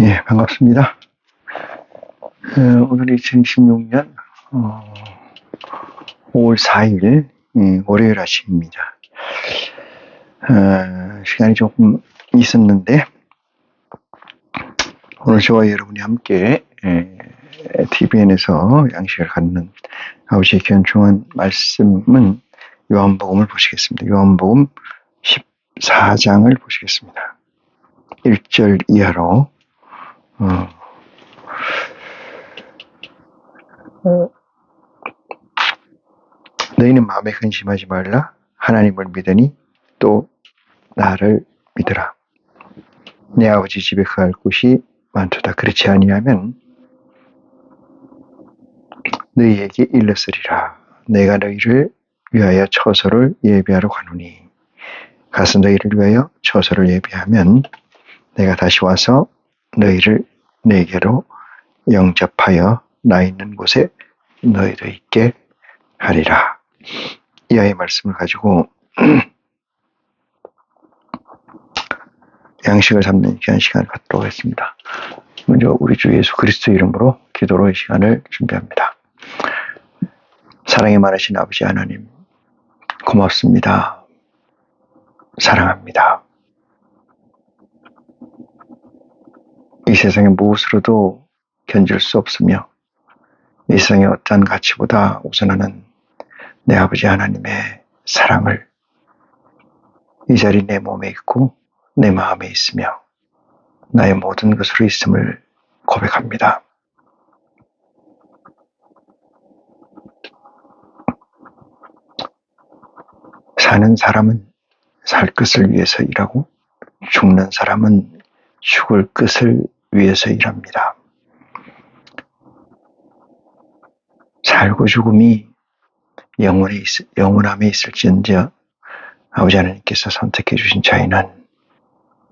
네, 반갑습니다. 오늘 2016년 5월 4일 월요일 아침입니다. 시간이 조금 있었는데 오늘 저와 여러분이 함께 TVN에서 양식을 갖는 아버지의 견충한 말씀은 요한복음을 보시겠습니다. 요한복음 14장을 보시겠습니다. 1절 이하로 너희는 마음에 근심하지 말라. 하나님을 믿으니 또 나를 믿으라. 내 아버지 집에 거할 곳이 많도다. 그렇지 아니하면 너희에게 일렀으리라. 내가 너희를 위하여 처소를 예비하러 가노니 가서 너희를 위하여 처소를 예비하면 내가 다시 와서 너희를 내게로 영접하여 나 있는 곳에 너희도 있게 하리라. 이하의 말씀을 가지고 양식을 삼는 귀한 시간을 갖도록 하겠습니다. 먼저 우리 주 예수 그리스도 이름으로 기도로 이 시간을 준비합니다. 사랑이 많으신 아버지 하나님, 고맙습니다. 사랑합니다. 이 세상의 무엇으로도 견줄 수 없으며 이 세상의 어떠한 가치보다 우선하는 내 아버지 하나님의 사랑을 이 자리 내 몸에 있고 내 마음에 있으며 나의 모든 것으로 있음을 고백합니다. 사는 사람은 살 것을 위해서 일하고 죽는 사람은 죽을 것을 위해서 일합니다. 살고 죽음이 영원함에 있을지언정 아버지 하나님께서 선택해 주신 자에는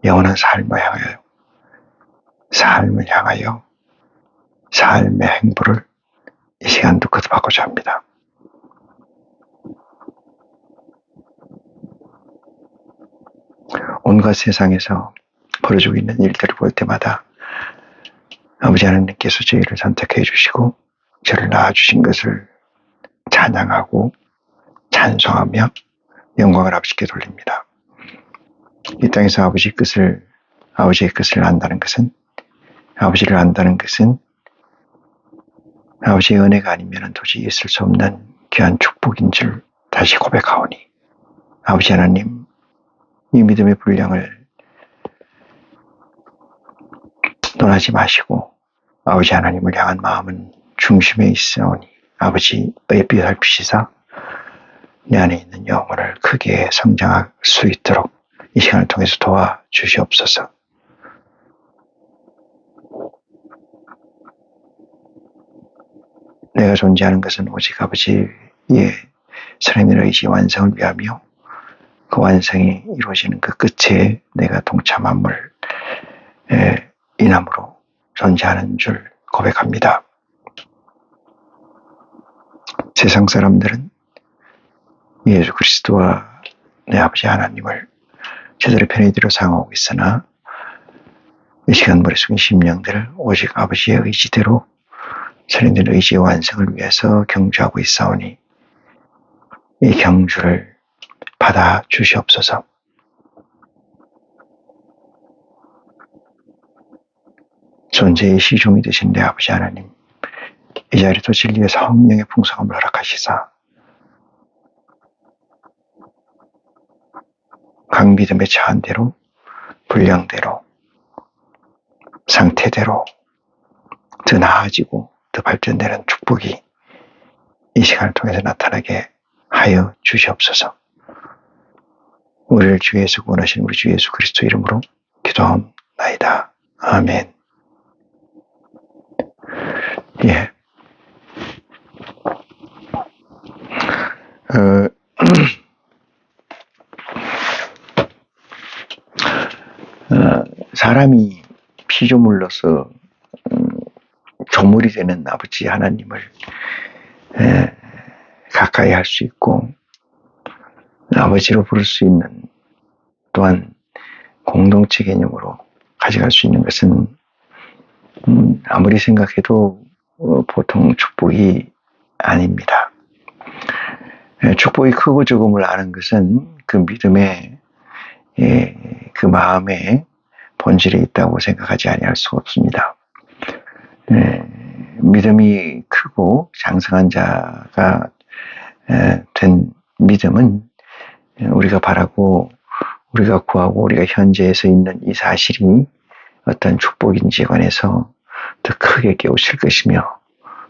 영원한 삶을 향하여 삶의 행보를 이 시간도 거듭하고자 합니다. 온갖 세상에서 벌어지고 있는 일들을 볼 때마다 아버지 하나님께서 저희를 선택해 주시고 저를 낳아주신 것을 찬양하고 찬송하며 영광을 아버지께 돌립니다. 이 땅에서 아버지의 뜻을 안다는 것은 아버지를 안다는 것은 아버지의 은혜가 아니면 도저히 있을 수 없는 귀한 축복인 줄 다시 고백하오니 아버지 하나님, 이 믿음의 분량을 논하지 마시고 아버지 하나님을 향한 마음은 중심에 있사오니 아버지 살피시사 내 안에 있는 영혼을 크게 성장할 수 있도록 이 시간을 통해서 도와주시옵소서. 내가 존재하는 것은 오직 아버지의 살아있는 의지 완성을 위하며 그 완성이 이루어지는 그 끝에 내가 동참함을 인함으로 존재하는 줄 고백합니다. 세상 사람들은 예수 그리스도와 내 아버지 하나님을 제대로 편히 들어 상하고 있으나 이 시간 머릿속의 심령들을 오직 아버지의 의지대로 살인된 의지의 완성을 위해서 경주하고 있사오니 이 경주를 받아 주시옵소서. 존재의 시종이 되신 내 아버지 하나님, 이 자리도 진리의 성령의 풍성함을 허락하시사 강믿음에 처한 대로 분량대로 상태대로 더 나아지고 더 발전되는 축복이 이 시간을 통해서 나타나게 하여 주시옵소서. 우리를 주 예수 구원하신 우리 주 예수 그리스도 이름으로 기도하옵나이다. 아멘. 예. 사람이 피조물로서 조물이 되는 아버지 하나님을 가까이 할 수 있고 아버지로 부를 수 있는 또한 공동체 개념으로 가져갈 수 있는 것은 아무리 생각해도 보통 축복이 아닙니다. 축복이 크고 적음을 아는 것은 그 믿음의 그 마음에 본질이 있다고 생각하지 아니할 수가 없습니다. 믿음이 크고 장성한 자가 된 믿음은 우리가 바라고 우리가 구하고 우리가 현재에서 있는 이 사실이 어떤 축복인지에 관해서 더 크게 깨우칠 것이며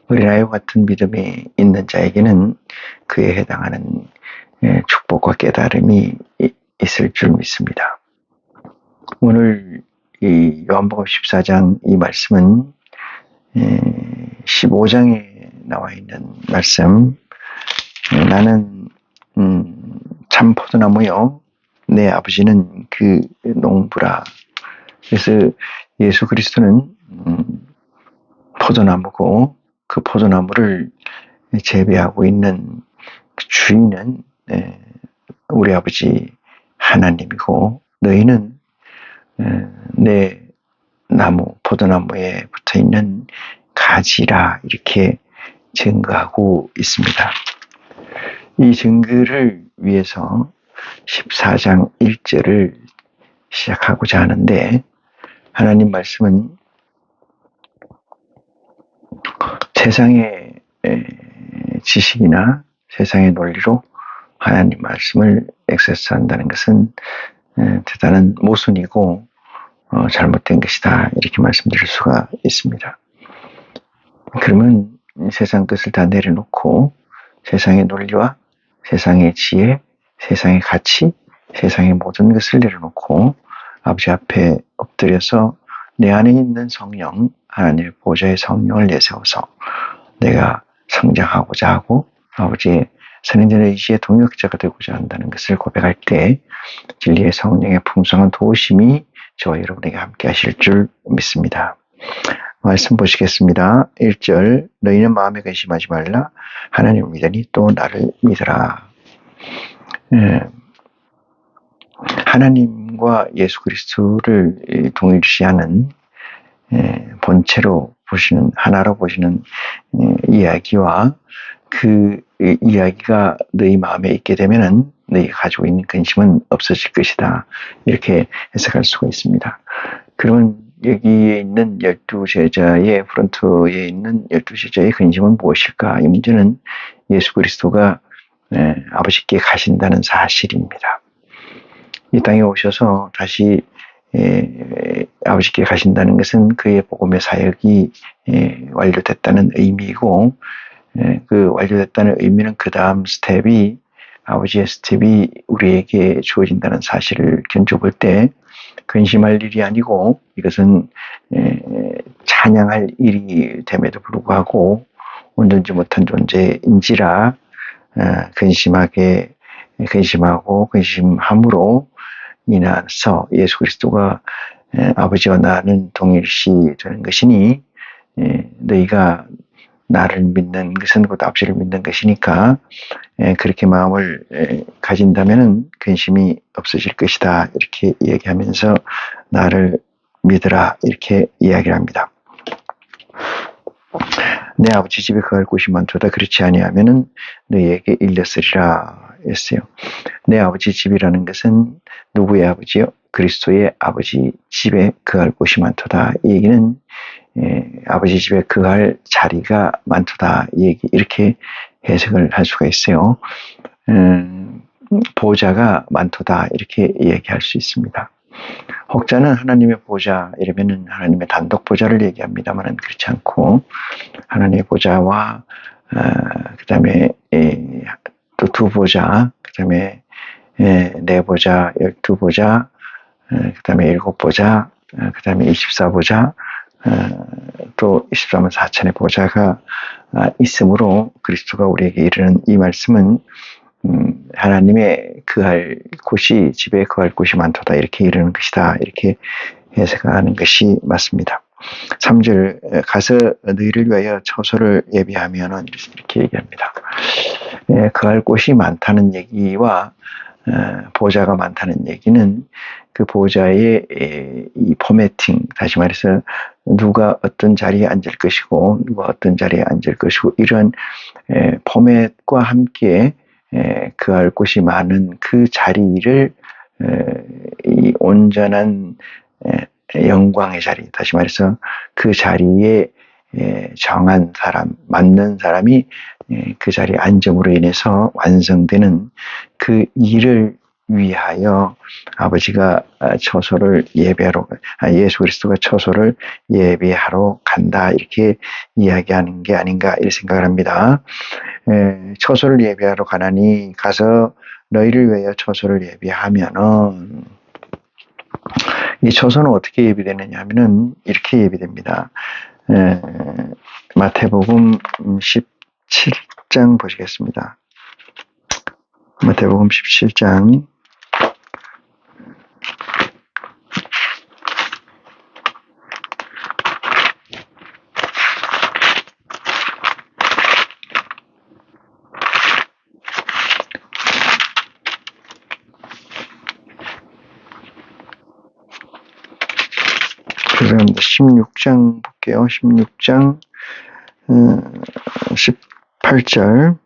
어린아이와 같은 믿음이 있는 자에게는 그에 해당하는 축복과 깨달음이 있을 줄 믿습니다. 오늘 이 요한복음 14장 이 말씀은 15장에 나와 있는 말씀, 나는 참 포도나무요 내 아버지는 그 농부라. 그래서 예수 그리스도는 포도나무고 그 포도나무를 재배하고 있는 그 주인은 우리 아버지 하나님이고 너희는 내 나무 포도나무에 붙어있는 가지라 이렇게 증거하고 있습니다. 이 증거를 위해서 14장 1절을 시작하고자 하는데 하나님 말씀은 세상의 지식이나 세상의 논리로 하나님 말씀을 액세스한다는 것은 대단한 모순이고 잘못된 것이다 이렇게 말씀드릴 수가 있습니다. 그러면 세상 것을 다 내려놓고 세상의 논리와 세상의 지혜, 세상의 가치, 세상의 모든 것을 내려놓고 아버지 앞에 엎드려서 내 안에 있는 성령, 하나님의 보좌의 성령을 내세워서 내가 성장하고자 하고 아버지의 선행전의 의지의 동역자가 되고자 한다는 것을 고백할 때 진리의 성령의 풍성한 도우심이 저와 여러분에게 함께 하실 줄 믿습니다. 말씀 보시겠습니다. 1절 너희는 마음에 근심하지 말라. 하나님을 믿으니 또 나를 믿으라. 하나님과 예수 그리스도를 동일시하는 본체로 보시는 하나로 보시는 이야기와 그 이야기가 너희 마음에 있게 되면은 너희가 가지고 있는 근심은 없어질 것이다. 이렇게 해석할 수가 있습니다. 그러면 여기에 있는 12제자의 프론트에 있는 12제자의 근심은 무엇일까? 이 문제는 예수 그리스도가 아버지께 가신다는 사실입니다. 이 땅에 오셔서 다시 아버지께 가신다는 것은 그의 복음의 사역이 완료됐다는 의미이고 그 완료됐다는 의미는 그 다음 스텝이 아버지의 스텝이 우리에게 주어진다는 사실을 견주볼 때 근심할 일이 아니고 이것은 찬양할 일이 됨에도 불구하고 온전지 못한 존재인지라 근심하고 근심함으로 인해서 예수 그리스도가 아버지와 나는 동일시 되는 것이니 너희가 나를 믿는 것은 곧 아버지를 믿는 것이니까 그렇게 마음을 가진다면 근심이 없어질 것이다 이렇게 얘기하면서 나를 믿으라 이렇게 이야기를 합니다. 내 아버지 집에 거할 곳이 많도다 그렇지 아니하면은 너희에게 일렀으리라 했어요. 내 아버지 집이라는 것은 누구의 아버지요? 그리스도의 아버지 집에 거할 곳이 많도다. 이 얘기는 아버지 집에 거할 자리가 많도다. 이 얘기 이렇게 해석을 할 수가 있어요. 보좌가 많도다 이렇게 얘기할 수 있습니다. 혹자는 하나님의 보좌 이러면은 하나님의 단독 보좌를 얘기합니다만은 그렇지 않고 하나님의 보좌와 그 다음에 또 두 보좌, 그 다음에 네 보좌, 12보좌, 그 다음에 7보좌, 그 다음에 24보좌, 또 24만 4천의 보좌가 있으므로 그리스도가 우리에게 이르는 이 말씀은 하나님의 거할 곳이 집에 거할 곳이 많도다 이렇게 이르는 것이다 이렇게 해석하는 것이 맞습니다. 3절 가서 너희를 위하여 처소를 예비하면은 이렇게 얘기합니다. 거할 곳이 많다는 얘기와 보좌가 많다는 얘기는 그 보좌의 이 포매팅, 다시 말해서 누가 어떤 자리에 앉을 것이고 누가 어떤 자리에 앉을 것이고 이런 포맷과 함께 그할 곳이 많은 그 자리를 이 온전한 영광의 자리, 다시 말해서 그 자리에 정한 사람, 맞는 사람이 그 자리에 앉음으로 인해서 완성되는 그 일을 위하여 아버지가 처소를 예배하러, 예수 그리스도가 처소를 예배하러 간다, 이렇게 이야기하는 게 아닌가 이렇게 생각을 합니다. 처소를 예배하러 가나니 가서 너희를 위하여 처소를 예배하면은, 이 처소는 어떻게 예배되느냐 하면은 이렇게 예배됩니다. 마태복음 17장 보시겠습니다. 마태복음 17장 16장 볼게요. 16장 18절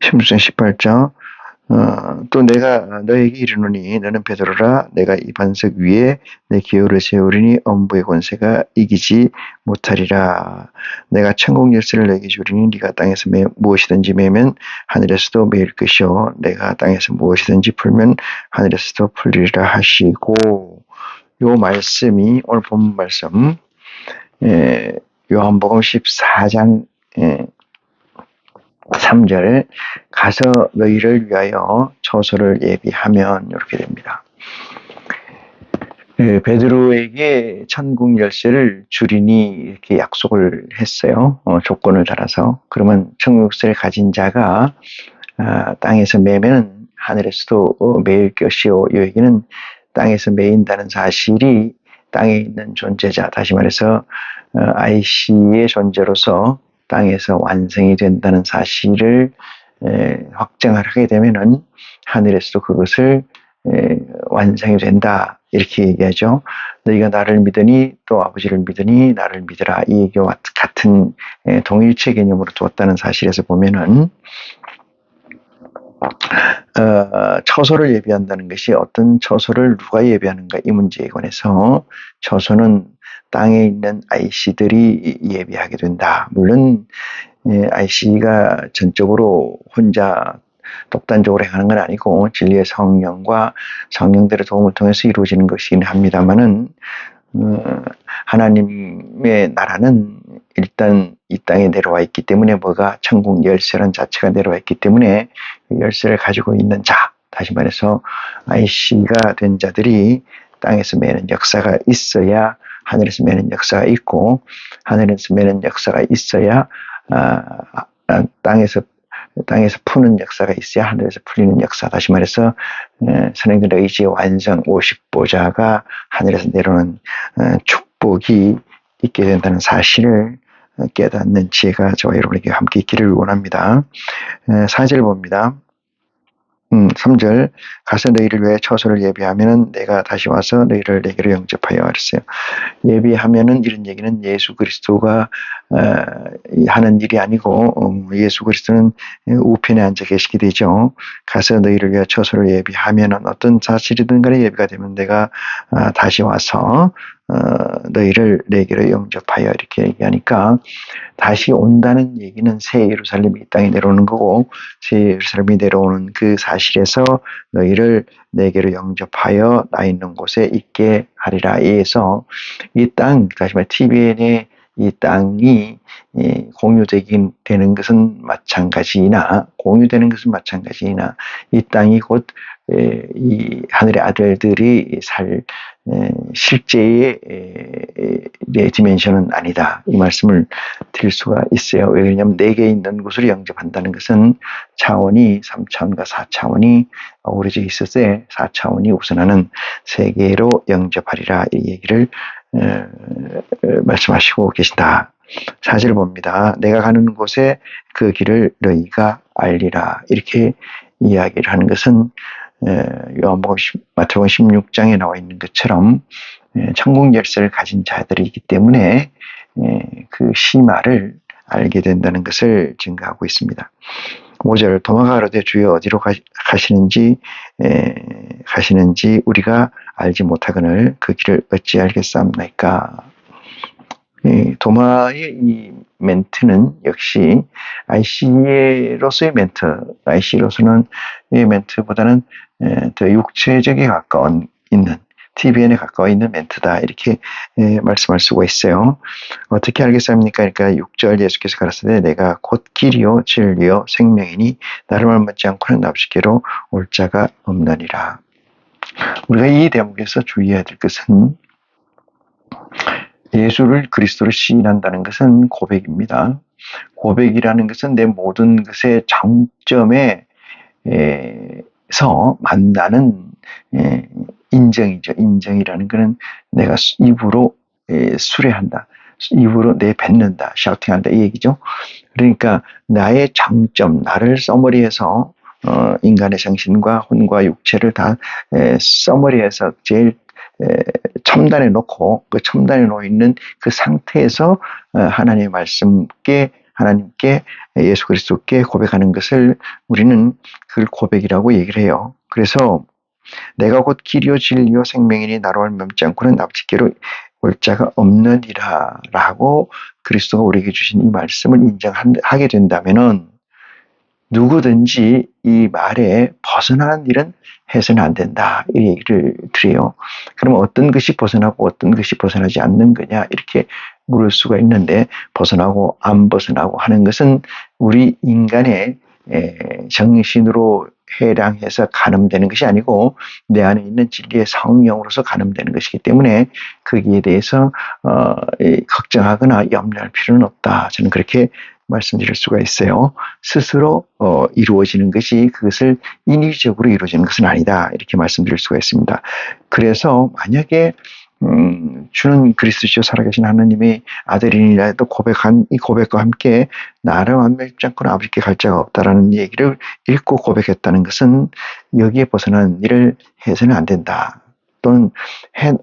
16장 18절 또 내가 너에게 이르노니 너는 베드로라 내가 이 반석 위에 내 기업을 세우리니 엄부의 권세가 이기지 못하리라. 내가 천국 열쇠를 너에게 주리니 네가 땅에서 무엇이든지 매면 하늘에서도 매일 것이요 내가 땅에서 무엇이든지 풀면 하늘에서도 풀리리라 하시고, 요 말씀이 오늘 본 말씀 요한복음 14장 3절 가서 너희를 위하여 처소를 예비하면 이렇게 됩니다. 베드로에게 천국 열쇠를 주리니 이렇게 약속을 했어요. 조건을 달아서. 그러면 천국 열쇠를 가진 자가 땅에서 매면 하늘에서도 매일 것이요. 이 얘기는 땅에서 매인다는 사실이 땅에 있는 존재자, 다시 말해서 IC의 존재로서 땅에서 완성이 된다는 사실을 확정을 하게 되면은 하늘에서도 그것을 완성이 된다, 이렇게 얘기하죠. 너희가 나를 믿으니 또 아버지를 믿으니 나를 믿으라, 이 얘기와 같은 동일체 개념으로 두었다는 사실에서 보면은 처소를 예비한다는 것이 어떤 처소를 누가 예비하는가, 이 문제에 관해서 처소는 땅에 있는 IC들이 예비하게 된다. 물론 IC가 전적으로 혼자 독단적으로 행하는 건 아니고 진리의 성령과 성령들의 도움을 통해서 이루어지는 것이긴 합니다만은 하나님의 나라는 일단 이 땅에 내려와 있기 때문에, 뭐가 천국 열쇠란 자체가 내려와 있기 때문에 열쇠를 가지고 있는 자, 다시 말해서 IC가 된 자들이 땅에서 매는 역사가 있어야 하늘에서 매는 역사가 있고, 하늘에서 매는 역사가 있어야 땅에서 푸는 역사가 있어야 하늘에서 풀리는 역사, 다시 말해서 선생님들의 의지의 완성 50보좌가 하늘에서 내려오는 축복이 있게 된다는 사실을 깨닫는 지혜가 저와 여러분에게 함께 있기를 원합니다. 4절 봅니다. 3절 가서 너희를 위해 처소를 예비하면은 내가 다시 와서 너희를 내게로 영접하여 그랬어요. 예비하면은 이런 얘기는 예수 그리스도가 하는 일이 아니고 예수 그리스도는 우편에 앉아 계시게 되죠. 가서 너희를 위해 처소를 예비하면은 어떤 사실이든 간에 예비가 되면 내가 다시 와서 너희를 내게로 영접하여, 이렇게 얘기하니까 다시 온다는 얘기는 새 예루살렘이 이 땅에 내려오는 거고, 새 예루살렘이 내려오는 그 사실에서 너희를 내게로 영접하여 나 있는 곳에 있게 하리라. 이에서 이 땅, 다시 말해 TVN의 이 땅이 공유되는 것은 마찬가지이나 이 땅이 곧 이 하늘의 아들들이 살 실제의 디멘션은 아니다, 이 말씀을 드릴 수가 있어요. 왜냐하면 4개 있는 곳으로 영접한다는 것은 차원이 3차원과 4차원이 어우러져 있었을 때 4차원이 우선하는 세계로 영접하리라, 이 얘기를 말씀하시고 계신다. 4절 봅니다. 내가 가는 곳에 그 길을 너희가 알리라. 이렇게 이야기를 하는 것은 마태복음 16장에 나와 있는 것처럼 천국 열쇠를 가진 자들이기 때문에 그 심화를 알게 된다는 것을 증거하고 있습니다. 5절 도마가 가로되 주여 어디로 가시는지 우리가 알지 못하거늘 그 길을 어찌 알겠사옵나이까. 도마의 이 멘트는 역시 IC로서의 멘트, IC로서는 이 멘트보다는 더 육체적에 가까운 있는 TVN에 가까워 있는 멘트다 이렇게 말씀할 수가 있어요. 어떻게 알겠습니까? 그러니까 6절 예수께서 가라사대 내가 곧 길이요 진리요 생명이니 나를 닮지 않고는 납시께로 올 자가 없느니라. 우리가 이 대목에서 주의해야 될 것은 예수를 그리스도로 시인한다는 것은 고백입니다. 고백이라는 것은 내 모든 것의 장점에서 만나는 인정이죠. 인정이라는 것은 내가 입으로 수레한다. 입으로 내뱉는다. 샤우팅한다. 이 얘기죠. 그러니까 나의 장점, 나를 써머리해서 인간의 정신과 혼과 육체를 다 써머리해서 제일 첨단에 놓고 그 첨단에 놓여 있는 그 상태에서 하나님의 말씀께 하나님께 예수 그리스도께 고백하는 것을 우리는 그걸 고백이라고 얘기를 해요. 그래서 내가 곧 길이요 진리요 생명이니 나로 닮지 않고는 납치께로 올 자가 없느니라 라고 그리스도가 우리에게 주신 이 말씀을 인정하게 된다면은 누구든지 이 말에 벗어나는 일은 해서는 안 된다. 이 얘기를 드려요. 그러면 어떤 것이 벗어나고 어떤 것이 벗어나지 않는 거냐 이렇게 물을 수가 있는데 벗어나고 안 벗어나고 하는 것은 우리 인간의 정신으로 해량해서 가늠되는 것이 아니고 내 안에 있는 진리의 성령으로서 가늠되는 것이기 때문에 거기에 대해서 걱정하거나 염려할 필요는 없다. 저는 그렇게 말씀드릴 수가 있어요. 스스로 이루어지는 것이 그것을 인위적으로 이루어지는 것은 아니다. 이렇게 말씀드릴 수가 있습니다. 그래서 만약에 주는 그리스도시요 살아계신 하나님의 아들이니라 해도 고백한 이 고백과 함께 나를 완멸치 않고는 아버지께 갈 자가 없다라는 얘기를 읽고 고백했다는 것은 여기에 벗어난 일을 해서는 안 된다. 또는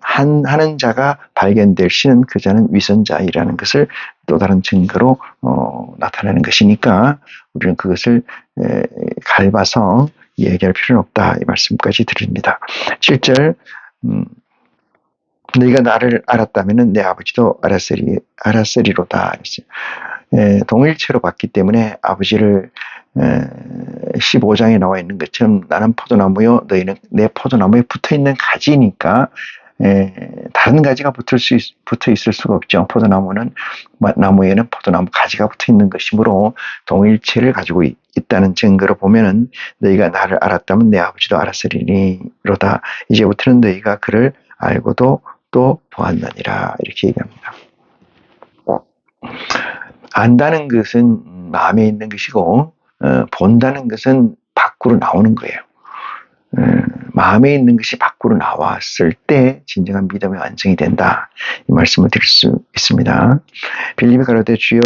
하는 자가 발견될 시는 그 자는 위선자이라는 것을 또 다른 증거로 나타내는 것이니까 우리는 그것을 갈바서 얘기할 필요는 없다. 이 말씀까지 드립니다. 7절 너희가 나를 알았다면 내 아버지도 알았으리로다. 동일체로 봤기 때문에 아버지를 15장에 나와 있는 것처럼 나는 포도나무요 너희는 내 포도나무에 붙어있는 가지니까 다른 가지가 붙어 있을 수가 없죠. 포도나무는 나무에는 포도나무 가지가 붙어 있는 것이므로 동일체를 가지고 있다는 증거로 보면은 너희가 나를 알았다면 내 아버지도 알았으리로다. 이제부터는 너희가 그를 알고도 또 보았느니라 이렇게 얘기합니다. 안다는 것은 마음에 있는 것이고 본다는 것은 밖으로 나오는 거예요. 마음에 있는 것이 밖으로 나왔을 때 진정한 믿음의 완성이 된다. 이 말씀을 드릴 수 있습니다. 빌립이 가로되 주여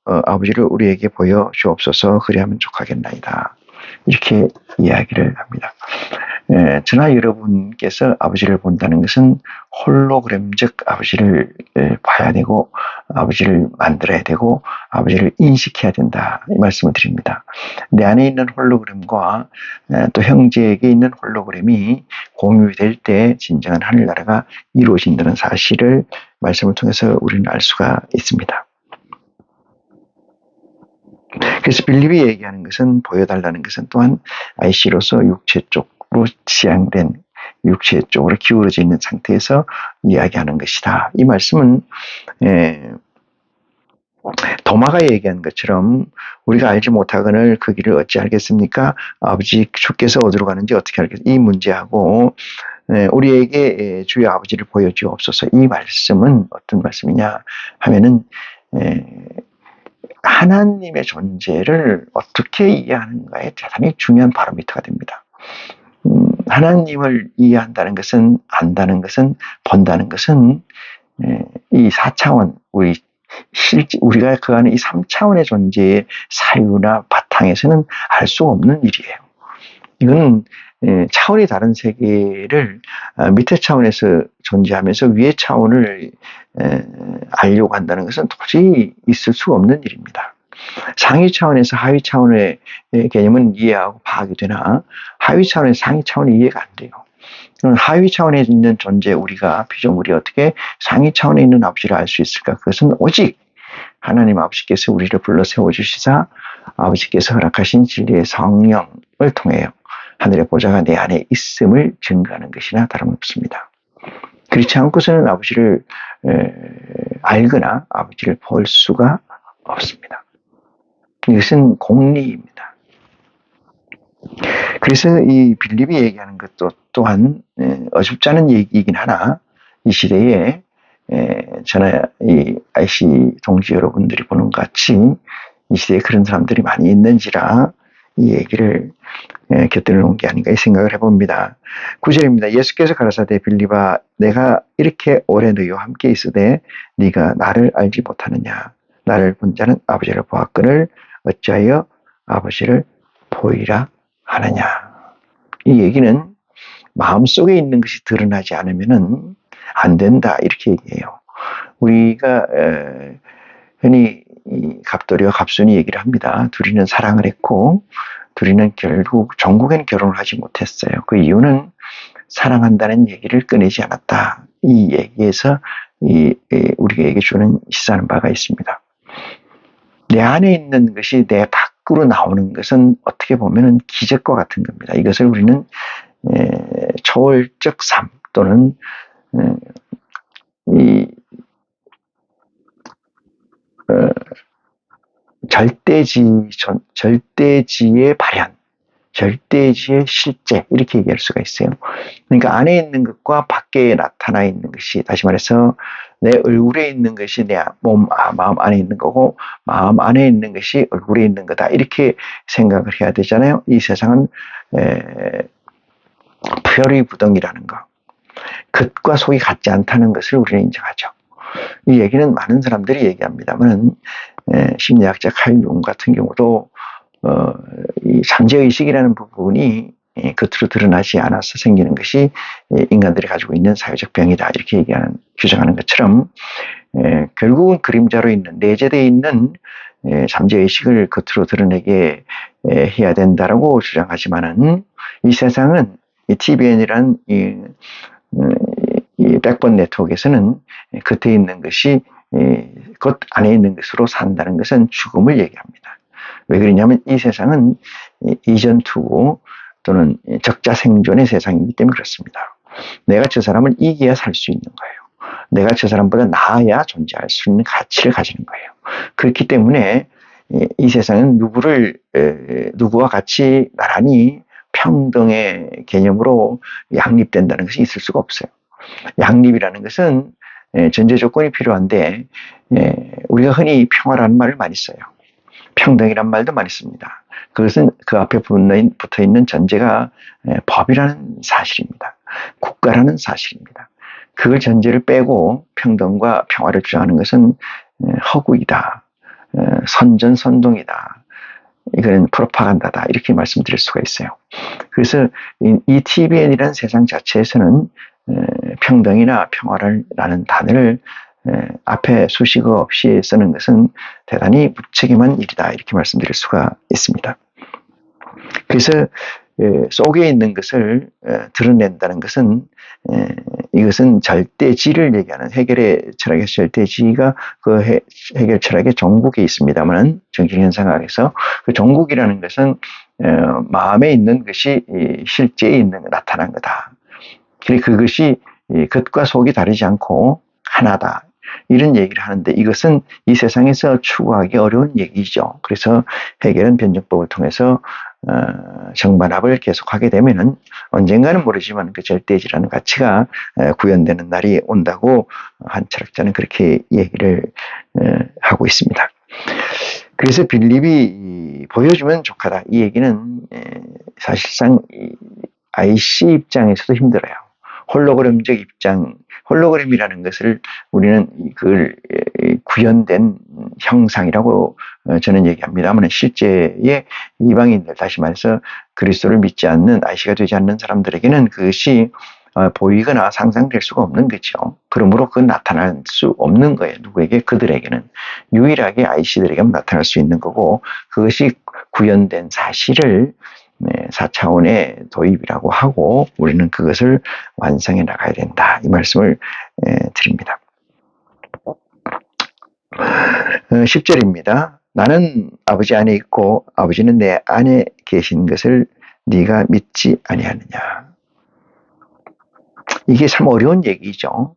아버지를 우리에게 보여 주옵소서 그리하면 족하겠나이다. 이렇게 이야기를 합니다. 저나 여러분께서 아버지를 본다는 것은 홀로그램적 아버지를 봐야 되고 아버지를 만들어야 되고 아버지를 인식해야 된다. 이 말씀을 드립니다. 내 안에 있는 홀로그램과 또 형제에게 있는 홀로그램이 공유될 때 진정한 하늘나라가 이루어진다는 사실을 말씀을 통해서 우리는 알 수가 있습니다. 그래서 빌립이 얘기하는 것은 보여달라는 것은 또한 IC로서 육체 쪽으로 지향된 육체 쪽으로 기울어져 있는 상태에서 이야기하는 것이다. 이 말씀은 도마가 얘기한 것처럼 우리가 알지 못하거늘 그 길을 어찌 알겠습니까? 아버지 주께서 어디로 가는지 어떻게 알겠습니까? 이 문제하고 우리에게 주의 아버지를 보여주옵소서. 이 말씀은 어떤 말씀이냐 하면은 하나님의 존재를 어떻게 이해하는가에 대단히 중요한 바로미터가 됩니다. 하나님을 이해한다는 것은 안다는 것은 본다는 것은 이 4차원 우리가 그 안에 이 3차원의 존재의 사유나 바탕 상에서는 알 수 없는 일이에요. 이거는 차원이 다른 세계를 밑에 차원에서 존재하면서 위의 차원을 알려고 한다는 것은 도저히 있을 수가 없는 일입니다. 상위 차원에서 하위 차원의 개념은 이해하고 파악이 되나 하위 차원에서 상위 차원이 이해가 안 돼요. 하위 차원에 있는 존재 우리가 피조물이 어떻게 상위 차원에 있는 아버지를 알 수 있을까? 그것은 오직 하나님 아버지께서 우리를 불러 세워주시사 아버지께서 허락하신 진리의 성령을 통해요. 하늘의 보좌가 내 안에 있음을 증거하는 것이나 다름없습니다. 그렇지 않고서는 아버지를 알거나 아버지를 볼 수가 없습니다. 이것은 공리입니다. 그래서 이 빌립이 얘기하는 것도 또한 어줍지 않은 얘기이긴 하나 이 시대에 저나 이 IC 동지 여러분들이 보는 것 같이 이 시대에 그런 사람들이 많이 있는지라 이 얘기를 곁들여 놓은 게 아닌가 이 생각을 해봅니다. 9절입니다. 예수께서 가라사대 빌립아 내가 이렇게 오래 너희와 함께 있으되 네가 나를 알지 못하느냐. 나를 본 자는 아버지를 보았거늘 어찌하여 아버지를 보이라 하느냐. 이 얘기는 마음속에 있는 것이 드러나지 않으면 안 된다 이렇게 얘기해요. 우리가 흔히 갑돌이와 갑순이 얘기를 합니다. 둘이는 사랑을 했고 둘이는 결국 전국엔 결혼을 하지 못했어요. 그 이유는 사랑한다는 얘기를 꺼내지 않았다. 이 얘기에서 우리에게 주는 시사하는 바가 있습니다. 내 안에 있는 것이 내 밖으로 나오는 것은 어떻게 보면 기적과 같은 겁니다. 이것을 우리는 초월적 삶 또는 절대지의 발현, 절대지의 실제 이렇게 얘기할 수가 있어요. 그러니까 안에 있는 것과 밖에 나타나 있는 것이 다시 말해서 내 얼굴에 있는 것이 내 마음 안에 있는 거고 마음 안에 있는 것이 얼굴에 있는 거다 이렇게 생각을 해야 되잖아요. 이 세상은 표리부동이라는 거, 겉과 속이 같지 않다는 것을 우리는 인정하죠. 이 얘기는 많은 사람들이 얘기합니다만 심리학자 칼 융 같은 경우도 이 잠재의식이라는 부분이 겉으로 드러나지 않아서 생기는 것이 인간들이 가지고 있는 사회적 병이다 이렇게 규정하는 것처럼 결국은 그림자로 있는 내재되어 있는 잠재의식을 겉으로 드러내게 해야 된다라고 주장하지만은 이 세상은 이 TVN이란 이 백번 네트워크에서는 겉에 있는 것이 겉 안에 있는 것으로 산다는 것은 죽음을 얘기합니다. 왜 그러냐면 이 세상은 이전투고 또는 적자 생존의 세상이기 때문에 그렇습니다. 내가 저 사람을 이겨야 살 수 있는 거예요. 내가 저 사람보다 나아야 존재할 수 있는 가치를 가지는 거예요. 그렇기 때문에 이 세상은 누구와 같이 나란히 평등의 개념으로 양립된다는 것이 있을 수가 없어요. 양립이라는 것은 전제 조건이 필요한데 우리가 흔히 평화라는 말을 많이 써요. 평등이란 말도 많이 씁니다. 그것은 그 앞에 붙어 있는 전제가 법이라는 사실입니다. 국가라는 사실입니다. 그걸 전제를 빼고 평등과 평화를 주장하는 것은 허구이다. 선전선동이다. 이거는 프로파간다다. 이렇게 말씀드릴 수가 있어요. 그래서 이 TVN이라는 세상 자체에서는 평등이나 평화라는 단어를 앞에 수식어 없이 쓰는 것은 대단히 무책임한 일이다 이렇게 말씀드릴 수가 있습니다. 그래서 속에 있는 것을 드러낸다는 것은 이것은 절대지를 얘기하는 해결의 철학에서 절대지가 그 해결 철학의 종국에 있습니다만 정신현상학에서 그 종국이라는 것은 마음에 있는 것이 실제에 있는 나타난 거다. 그것이 겉과 속이 다르지 않고 하나다. 이런 얘기를 하는데 이것은 이 세상에서 추구하기 어려운 얘기죠. 그래서 해결은 변증법을 통해서 정반합을 계속하게 되면은 언젠가는 모르지만 그 절대지라는 가치가 구현되는 날이 온다고 한 철학자는 그렇게 얘기를 하고 있습니다. 그래서 빌립이 보여주면 족하다. 이 얘기는 사실상 IC 입장에서도 힘들어요. 홀로그램이라는 것을 우리는 그걸 구현된 형상이라고 저는 얘기합니다만 실제의 이방인들, 다시 말해서 그리스도를 믿지 않는, 아이시가 되지 않는 사람들에게는 그것이 보이거나 상상될 수가 없는 거죠. 그러므로 그건 나타날 수 없는 거예요. 누구에게? 그들에게는. 유일하게 아이시들에게만 나타날 수 있는 거고, 그것이 구현된 사실을 4차원의 도입이라고 하고 우리는 그것을 완성해 나가야 된다. 이 말씀을 드립니다. 10절입니다. 나는 아버지 안에 있고 아버지는 내 안에 계신 것을 네가 믿지 아니하느냐. 이게 참 어려운 얘기죠.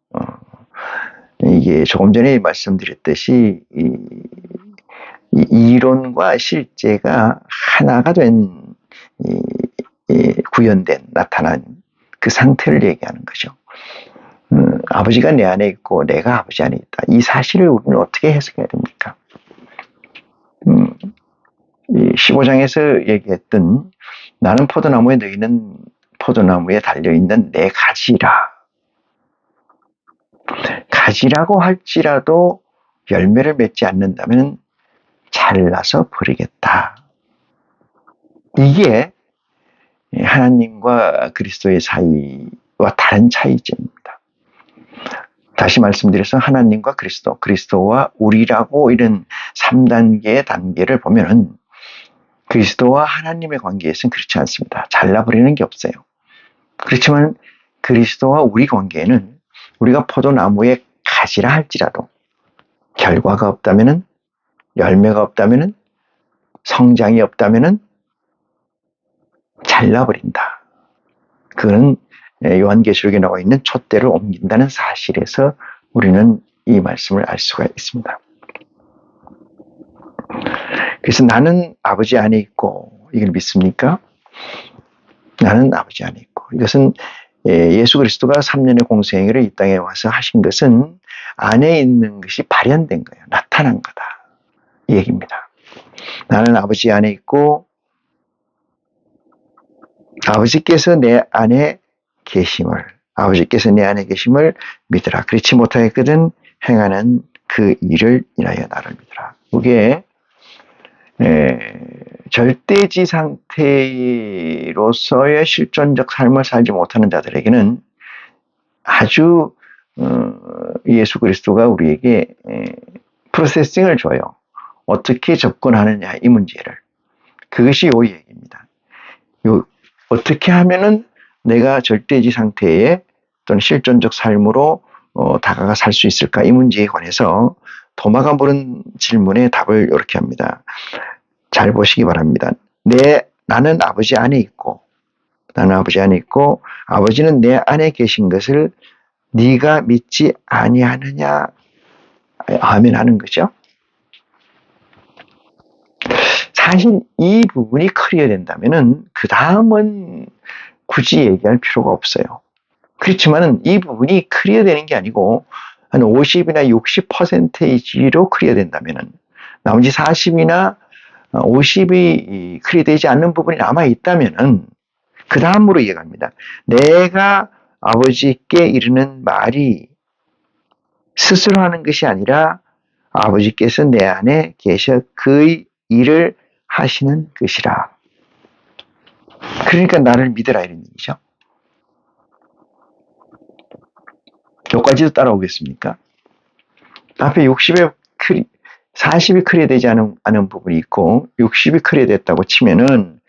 이게 조금 전에 말씀드렸듯이 이 이론과 실제가 하나가 된 구현된, 나타난 그 상태를 얘기하는 거죠. 아버지가 내 안에 있고 내가 아버지 안에 있다. 이 사실을 우리는 어떻게 해석해야 됩니까? 15장에서 얘기했던 나는 포도나무에 너희는 포도나무에 달려있는 내 가지라. 가지라고 할지라도 열매를 맺지 않는다면 잘라서 버리겠다. 이게 하나님과 그리스도의 사이와 다른 차이점입니다. 다시 말씀드려서 하나님과 그리스도, 그리스도와 우리라고 이런 3단계의 단계를 보면은 그리스도와 하나님의 관계에서는 그렇지 않습니다. 잘라버리는 게 없어요. 그렇지만 그리스도와 우리 관계에는 우리가 포도나무에 가지라 할지라도 결과가 없다면은, 열매가 없다면은, 성장이 없다면은 잘라버린다. 그거는 요한계시록에 나와 있는 촛대를 옮긴다는 사실에서 우리는 이 말씀을 알 수가 있습니다. 그래서 나는 아버지 안에 있고, 이걸 믿습니까? 나는 아버지 안에 있고. 이것은 예수 그리스도가 3년의 공생애를 이 땅에 와서 하신 것은 안에 있는 것이 발현된 거예요. 나타난 거다. 이 얘기입니다. 나는 아버지 안에 있고 아버지께서 내 안에 계심을, 아버지께서 내 안에 계심을 믿으라. 그렇지 못하였거든 행하는 그 일을 인하여 나를 믿으라. 이게 절대지 상태로서의 실존적 삶을 살지 못하는 자들에게는 아주 예수 그리스도가 우리에게 프로세싱을 줘요. 어떻게 접근하느냐 이 문제를. 그것이 요 얘기입니다. 어떻게 하면은 내가 절대지 상태에 또는 실존적 삶으로 다가가 살 수 있을까 이 문제에 관해서 도마가 물은 질문에 답을 이렇게 합니다. 잘 보시기 바랍니다. 나는 아버지 안에 있고 아버지는 내 안에 계신 것을 네가 믿지 아니하느냐. 아멘 하는 거죠. 사실 이 부분이 클리어 된다면은 그 다음은 굳이 얘기할 필요가 없어요. 그렇지만은 이 부분이 클리어 되는 게 아니고 한 50이나 60%로 클리어 된다면은 나머지 40이나 50이 클리어 되지 않는 부분이 남아 있다면은 그 다음으로 이해갑니다. 내가 아버지께 이르는 말이 스스로 하는 것이 아니라 아버지께서 내 안에 계셔 그의 일을 하시는 것이라. 그러니까 나를 믿으라 이런 얘기죠. 여기까지도 따라오겠습니까? 앞에 40이 클리어 되지 않은 부분이 있고 60이 클리어 됐다고 치면은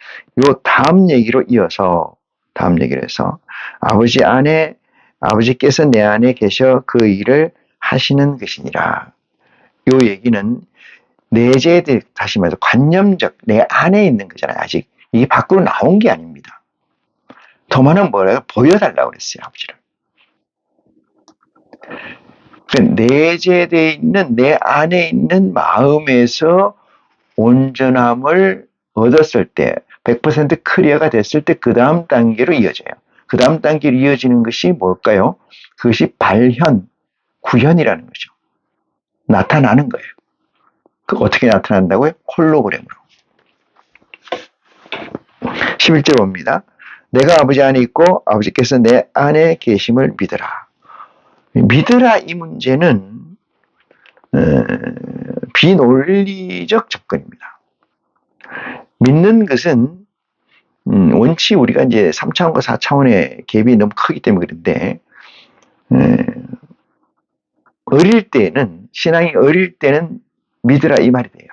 요 다음 얘기로 이어서 해서 아버지께서 내 안에 계셔 그 일을 하시는 것이니라. 요 얘기는 내재들, 다시 말해서 관념적 내 안에 있는 거잖아요. 아직 이게 밖으로 나온 게 아닙니다. 도마는 뭐래요? 보여달라고 그랬어요. 아버지를. 내재되어 있는 내 안에 있는 마음에서 온전함을 얻었을 때 100% 클리어가 됐을 때 그 다음 단계로 이어져요. 그 다음 단계로 이어지는 것이 뭘까요? 그것이 발현, 구현이라는 거죠. 나타나는 거예요. 그 어떻게 나타난다고요? 홀로그램으로. 11절 봅니다. 내가 아버지 안에 있고 아버지께서 내 안에 계심을 믿으라. 믿으라 이 문제는 비논리적 접근입니다. 믿는 것은 원치 우리가 이제 3차원과 4차원의 갭이 너무 크기 때문에 그런데 어릴 때는 신앙이 어릴 때는 믿으라 이 말이 돼요.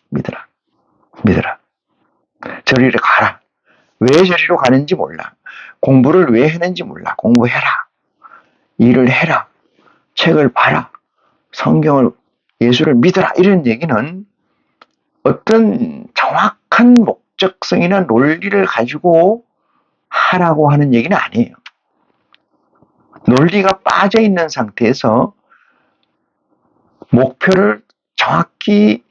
믿으라. 저리로 가라. 왜 저리로 가는지 몰라. 공부를 왜 했는지 몰라. 공부해라. 일을 해라. 책을 봐라. 성경을 예수를 믿어라. 이런 얘기는 어떤 정확한 목적성이나 논리를 가지고 하라고 하는 얘기는 아니에요. 논리가 빠져 있는 상태에서 목표를 정확히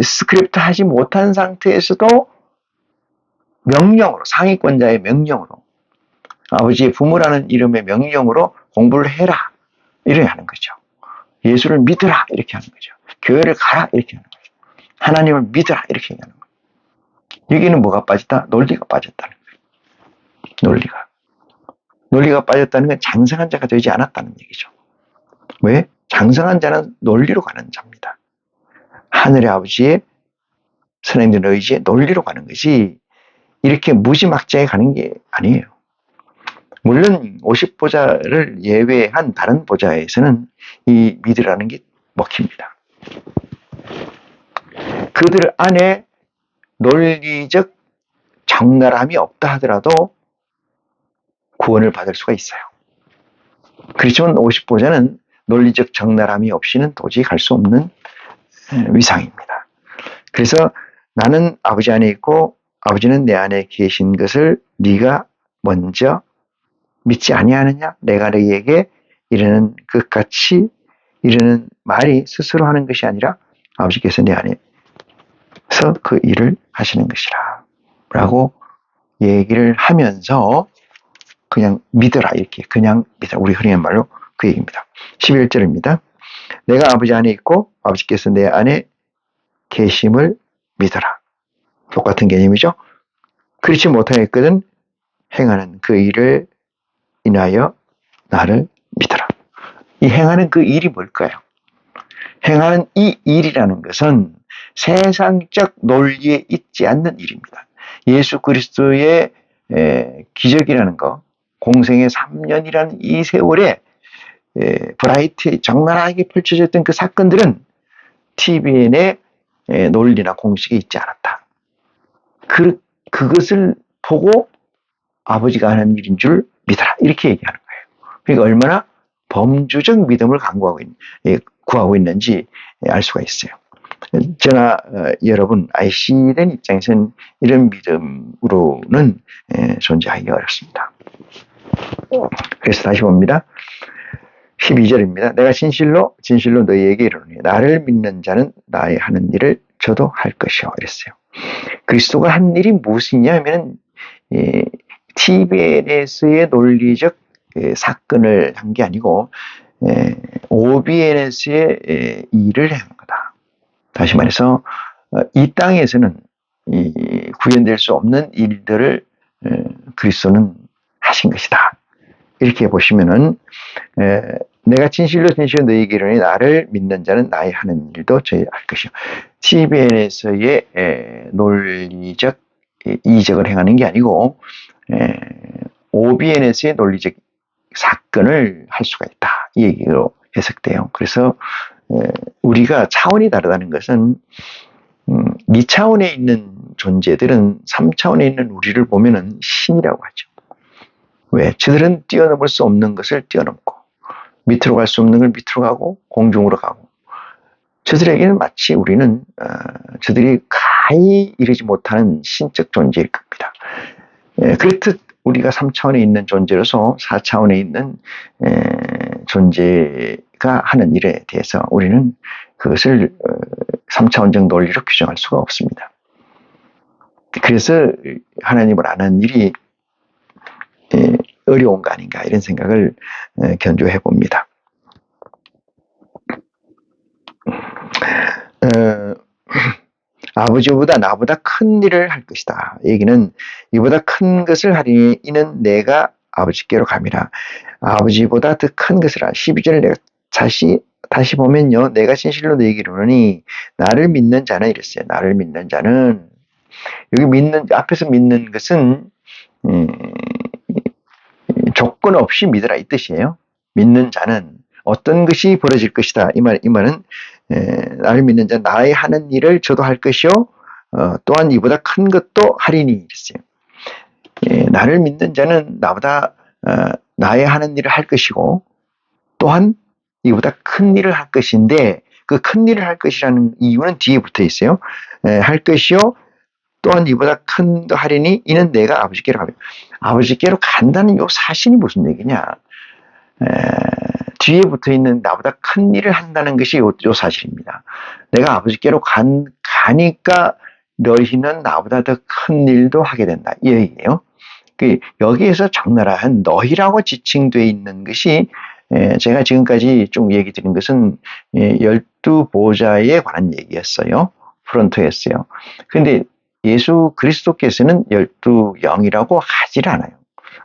스크립트 하지 못한 상태에서도 명령으로, 상위권자의 명령으로, 아버지의 부모라는 이름의 명령으로 공부를 해라. 이렇게 하는 거죠. 예수를 믿으라. 이렇게 하는 거죠. 교회를 가라. 이렇게 하는 거죠. 하나님을 믿으라. 이렇게 하는 거죠. 여기는 뭐가 빠졌다? 논리가 빠졌다는 거예요. 논리가 빠졌다는 건 장성한 자가 되지 않았다는 얘기죠. 왜? 장성한 자는 논리로 가는 자입니다. 하늘의 아버지의 선행된 의지에 논리로 가는 것이 이렇게 무지막지하게 가는 게 아니에요. 물론 50보자를 예외한 다른 보자에서는 이 믿으라는 게 먹힙니다. 그들 안에 논리적 적나라함이 없다 하더라도 구원을 받을 수가 있어요. 그렇지만 50보자는 논리적 적나라함이 없이는 도저히 갈 수 없는 위상입니다. 그래서 나는 아버지 안에 있고 아버지는 내 안에 계신 것을 네가 먼저 믿지 아니하느냐? 내가 너희에게 이르는 끝같이 이르는 말이 스스로 하는 것이 아니라 아버지께서 내 안에서 그 일을 하시는 것이라 라고 얘기를 하면서 그냥 믿어라 이렇게 그냥 믿어라. 우리 흔히 하는 말로 그 얘기입니다. 11절입니다. 내가 아버지 안에 있고 아버지께서 내 안에 계심을 믿어라. 똑같은 개념이죠. 그렇지 못하였거든 행하는 그 일을 인하여 나를 믿어라. 이 행하는 그 일이 뭘까요? 행하는 이 일이라는 것은 세상적 논리에 있지 않는 일입니다. 예수 그리스도의 기적이라는 거, 공생의 3년이라는 이 세월에 브라이트 적나라하게 펼쳐졌던 그 사건들은 TVN의 논리나 공식이 있지 않았다. 그것을 보고 아버지가 하는 일인 줄 믿어라. 이렇게 얘기하는 거예요. 그러니까 얼마나 범주적 믿음을 구하고 있는지 알 수가 있어요. 저나 여러분 IC된 입장에서는 이런 믿음으로는 존재하기가 어렵습니다. 그래서 다시 봅니다. 12절입니다. 내가 진실로 너희에게 이르노니 나를 믿는 자는 나의 하는 일을 저도 할 것이요. 이랬어요. 그리스도가 한 일이 무엇이냐 하면 TVN에서의 논리적 사건을 한 게 아니고 OBN에서의 일을 한 거다. 다시 말해서 이 땅에서는 구현될 수 없는 일들을 그리스도는 하신 것이다. 이렇게 보시면은 내가 진실로 너희에게 이르노니 나를 믿는 자는 나의 하는 일도 저희 할 것이요. TVN에서의 논리적 이적을 행하는 게 아니고 OBN에서의 논리적 사건을 할 수가 있다. 이 얘기로 해석돼요. 그래서 우리가 차원이 다르다는 것은 2차원에 있는 존재들은 3차원에 있는 우리를 보면은 신이라고 하죠. 왜? 저들은 뛰어넘을 수 없는 것을 뛰어넘고 밑으로 갈 수 없는 걸 밑으로 가고 공중으로 가고 저들에게는 마치 우리는 저들이 가히 이르지 못하는 신적 존재일 겁니다. 그렇듯 우리가 3차원에 있는 존재로서 4차원에 있는 존재가 하는 일에 대해서 우리는 그것을 3차원적 논리로 규정할 수가 없습니다. 그래서 하나님을 아는 일이 어려운 거 아닌가 이런 생각을 견주해 봅니다. 아버지보다 나보다 큰 일을 할 것이다. 얘기는 이보다 큰 것을 하리니 이는 내가 아버지께로 감이라. 아버지보다 더 큰 것을 12절을 내가 다시 보면요. 내가 진실로 너희에게 이르노니 나를 믿는 자는 이랬어요. 나를 믿는 자는 여기 앞에서 믿는 것은 조건 없이 믿으라 이 뜻이에요. 믿는 자는 어떤 것이 벌어질 것이다. 이 말은 나를 믿는 자 나의 하는 일을 저도 할 것이요 또한 이보다 큰 것도 하리니 이랬어요. 나를 믿는 자는 나보다 나의 하는 일을 할 것이고 또한 이보다 큰 일을 할 것인데 그 큰 일을 할 것이라는 이유는 뒤에 붙어 있어요. 할 것이요 또한 이보다 큰 도 하리니 이는 내가 아버지께로 가면 아버지께로 간다는 요 사실이 무슨 얘기냐. 뒤에 붙어 있는 나보다 큰 일을 한다는 것이 요 사실입니다. 내가 아버지께로 가니까 너희는 나보다 더 큰 일도 하게 된다. 이 얘기예요. 여기에서 적나라한 너희라고 지칭되어 있는 것이 제가 지금까지 쭉 얘기 드린 것은 12보좌에 관한 얘기였어요. 프론토였어요. 그런데 예수 그리스도께서는 12영이라고 하질 않아요.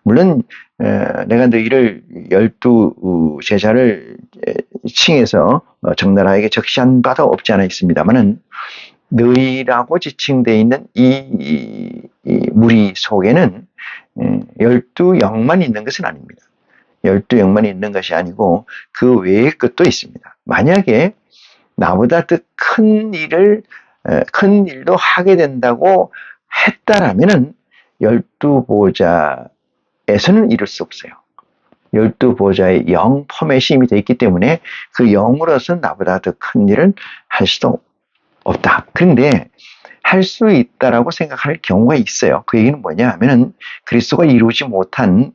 물론 내가 너희를 12제자를 칭해서 적나라하게 적시한 바도 없지 않아 있습니다만은 너희라고 지칭되어 있는 이 무리 속에는 12영만 있는 것은 아닙니다. 12영만 있는 것이 아니고 그 외의 것도 있습니다. 만약에 나보다 더 큰 일도 하게 된다고 했다라면은 12보좌에서는 이룰 수 없어요. 12보좌의 영 포맷이 이미 되어 있기 때문에 그 영으로서 나보다 더 큰 일을 할 수도 없다. 그런데 할 수 있다라고 생각할 경우가 있어요. 그 얘기는 뭐냐 하면은 그리스도가 이루지 못한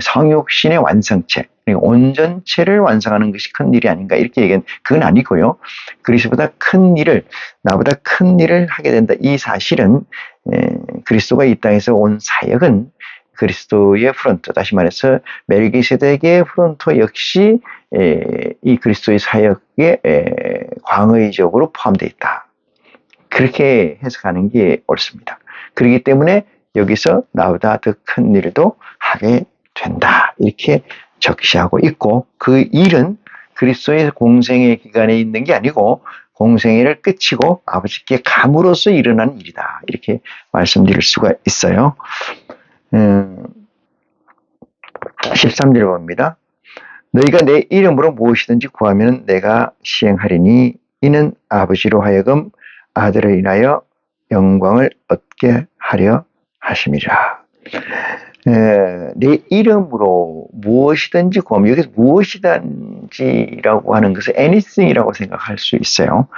성육신의 완성체, 온전체를 완성하는 것이 큰 일이 아닌가 이렇게 얘기하는 그건 아니고요. 그리스도보다 큰 일을 나보다 큰 일을 하게 된다. 이 사실은 그리스도가 이 땅에서 온 사역은 그리스도의 프론토, 다시 말해서 멜기세덱의 프론토 역시 이 그리스도의 사역에 광의적으로 포함되어 있다. 그렇게 해석하는 게 옳습니다. 그렇기 때문에 여기서 나보다 더 큰 일도 하게 된다. 이렇게 적시하고 있고 그 일은 그리스도의 공생의 기간에 있는 게 아니고 공생애를 끝이고 아버지께 감으로써 일어난 일이다. 이렇게 말씀드릴 수가 있어요. 13절 봅니다. 너희가 내 이름으로 무엇이든지 구하면 내가 시행하리니 이는 아버지로 하여금 아들을 인하여 영광을 얻게 하려 하심이라. 내 이름으로 무엇이든지 구하면 여기서 무엇이든지라고 하는 것을 anything이라고 생각할 수 있어요.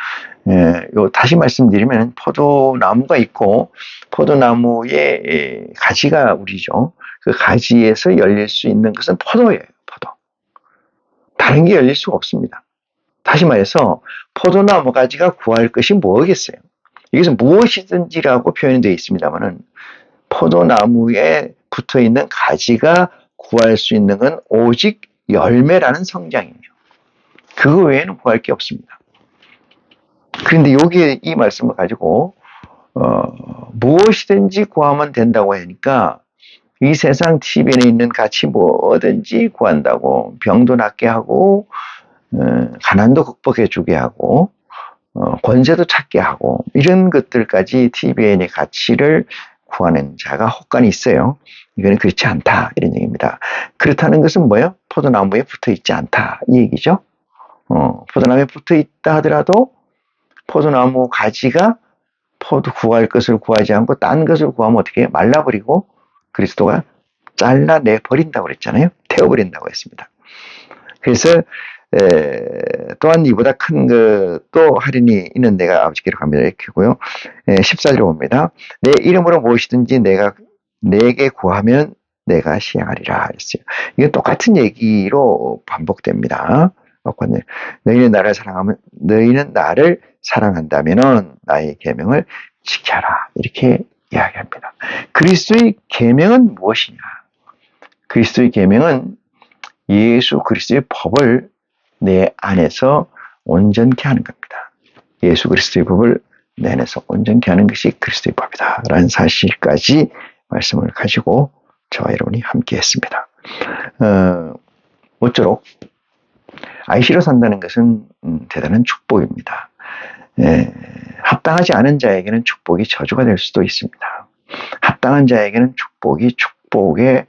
다시 말씀드리면 포도나무가 있고 포도나무의 가지가 우리죠. 그 가지에서 열릴 수 있는 것은 포도예요. 포도. 다른 게 열릴 수가 없습니다. 다시 말해서 포도나무 가지가 구할 것이 뭐겠어요? 여기서 무엇이든지라고 표현이 되어 있습니다만은 포도나무에 붙어있는 가지가 구할 수 있는 건 오직 열매라는 성장이에요. 그거 외에는 구할 게 없습니다. 그런데 여기에 이 말씀을 가지고 무엇이든지 구하면 된다고 하니까 이 세상 TV에 있는 가치 뭐든지 구한다고 병도 낫게 하고 가난도 극복해주게 하고 권세도 찾게 하고 이런 것들까지 TVN의 가치를 구하는 자가 혹간이 있어요. 이거는 그렇지 않다 이런 얘기입니다. 그렇다는 것은 뭐예요? 포도나무에 붙어있지 않다 이 얘기죠. 포도나무에 붙어있다 하더라도 포도나무 가지가 포도 구할 것을 구하지 않고 딴 것을 구하면 어떻게 해요? 말라버리고 그리스도가 잘라내 버린다고 그랬잖아요. 태워버린다고 했습니다. 그래서 또한 이보다 큰 것도 하리니 이는 내가 아버지께로 갑니다. 이렇게 하고요. 14절 봅니다. 내 이름으로 무엇이든지 내게 구하면 내가 시행하리라 했어요. 이건 똑같은 얘기로 반복됩니다. 너희는 나를 사랑한다면은 나의 계명을 지켜라. 이렇게 이야기합니다. 그리스도의 계명은 무엇이냐? 그리스도의 계명은 예수 그리스도의 법을 내 안에서 온전케 하는 겁니다. 예수 그리스도의 법을 내 안에서 온전케 하는 것이 그리스도의 법이다. 라는 사실까지 말씀을 가지고 저와 여러분이 함께 했습니다. 모쪼록 IC로 산다는 것은 대단한 축복입니다. 합당하지 않은 자에게는 축복이 저주가 될 수도 있습니다. 합당한 자에게는 축복이 축복의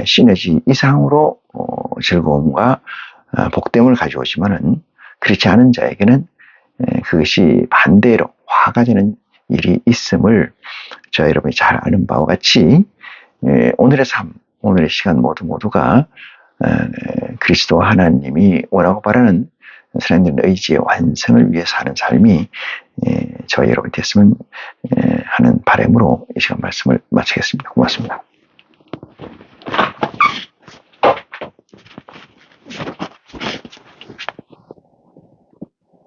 시너지 이상으로 즐거움과 복됨을 가져오지만은 그렇지 않은 자에게는 그것이 반대로 화가 되는 일이 있음을 저 여러분이 잘 아는 바와 같이 오늘의 삶, 오늘의 시간 모두가 그리스도 하나님이 원하고 바라는 사랑하는 의지의 완성을 위해 사는 삶이 저희 여러분이 됐으면 하는 바람으로 이 시간 말씀을 마치겠습니다. 고맙습니다.